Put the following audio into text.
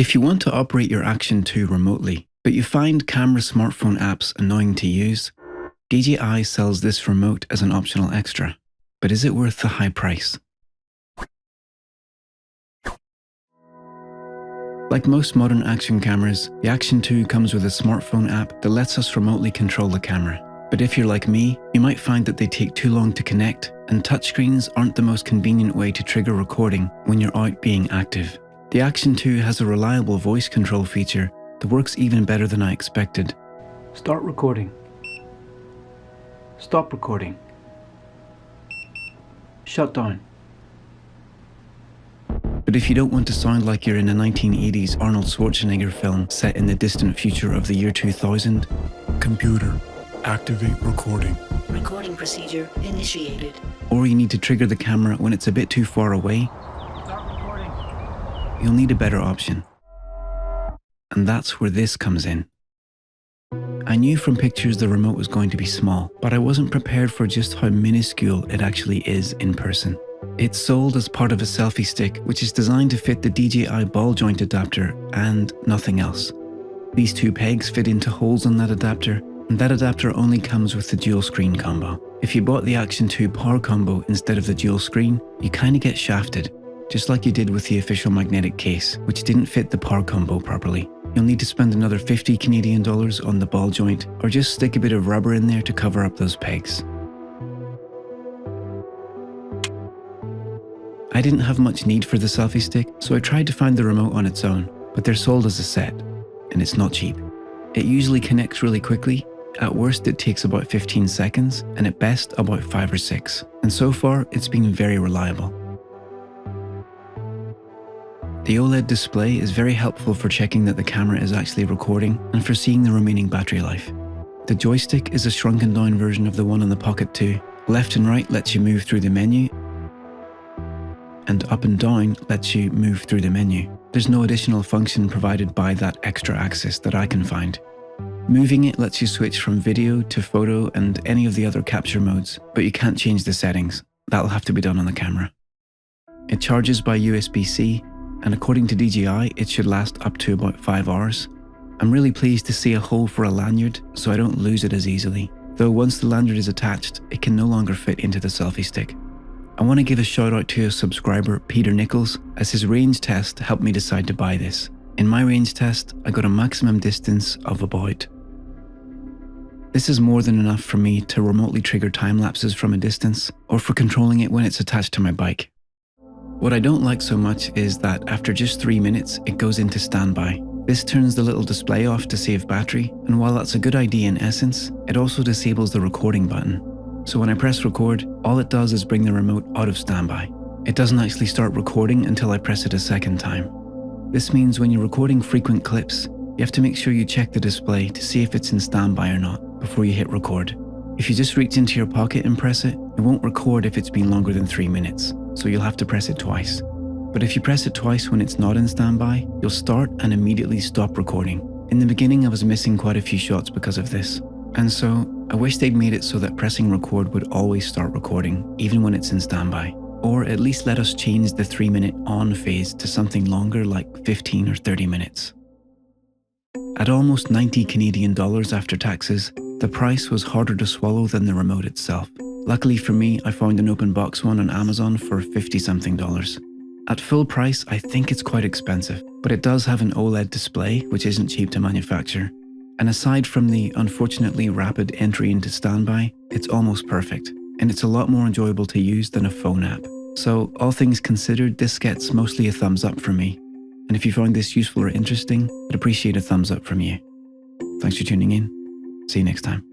If you want to operate your Action 2 remotely, but you find camera smartphone apps annoying to use, DJI sells this remote as an optional extra. But is it worth the high price? Like most modern action cameras, the Action 2 comes with a smartphone app that lets us remotely control the camera. But if you're like me, you might find that they take too long to connect, and touchscreens aren't the most convenient way to trigger recording when you're out being active. The Action 2 has a reliable voice control feature that works even better than I expected. Start recording. Stop recording. Shut down. But if you don't want to sound like you're in a 1980s Arnold Schwarzenegger film set in the distant future of the year 2000, computer, activate recording. Recording procedure initiated. Or you need to trigger the camera when it's a bit too far away, Start recording. you'll need a better option. And that's where this comes in. I knew from pictures the remote was going to be small, but I wasn't prepared for just how minuscule it actually is in person. It's sold as part of a selfie stick, which is designed to fit the DJI ball joint adapter and nothing else. These two pegs fit into holes on that adapter, and that adapter only comes with the dual screen combo. If you bought the Action 2 power combo instead of the dual screen, you kinda get shafted, just like you did with the official magnetic case, which didn't fit the power combo properly. You'll need to spend another $50 Canadian on the ball joint, or just stick a bit of rubber in there to cover up those pegs. I didn't have much need for the selfie stick, so I tried to find the remote on its own, but they're sold as a set, and it's not cheap. It usually connects really quickly. At worst it takes about 15 seconds, and at best about 5 or 6, and so far it's been very reliable. The OLED display is very helpful for checking that the camera is actually recording and for seeing the remaining battery life. The joystick is a shrunken down version of the one on the Pocket 2. Left and right lets you move through the menu, and up and down lets you move through the menu. There's no additional function provided by that extra axis that I can find. Moving it lets you switch from video to photo and any of the other capture modes, but you can't change the settings. That'll have to be done on the camera. It charges by USB-C, and according to DJI, it should last up to about 5 hours. I'm really pleased to see a hole for a lanyard, so I don't lose it as easily. Though once the lanyard is attached, it can no longer fit into the selfie stick. I want to give a shout out to a subscriber, Peter Nichols, as his range test helped me decide to buy this. In my range test, I got a maximum distance of about. This is more than enough for me to remotely trigger time lapses from a distance, or for controlling it when it's attached to my bike. What I don't like so much is that after just 3 minutes, it goes into standby. This turns the little display off to save battery, and while that's a good idea in essence, it also disables the recording button. So when I press record, all it does is bring the remote out of standby. It doesn't actually start recording until I press it a second time. This means when you're recording frequent clips, you have to make sure you check the display to see if it's in standby or not before you hit record. If you just reach into your pocket and press it, it won't record if it's been longer than 3 minutes, so you'll have to press it twice. But if you press it twice when it's not in standby, you'll start and immediately stop recording. In the beginning I was missing quite a few shots because of this, and so I wish they'd made it so that pressing record would always start recording, even when it's in standby. Or at least let us change the 3-minute on phase to something longer like 15 or 30 minutes. At almost $90 Canadian after taxes, the price was harder to swallow than the remote itself. Luckily for me, I found an open box one on Amazon for $50-something. At full price, I think it's quite expensive, but it does have an OLED display, which isn't cheap to manufacture. And aside from the unfortunately rapid entry into standby, it's almost perfect, and it's a lot more enjoyable to use than a phone app. So all things considered, this gets mostly a thumbs up from me. And if you found this useful or interesting, I'd appreciate a thumbs up from you. Thanks for tuning in. See you next time.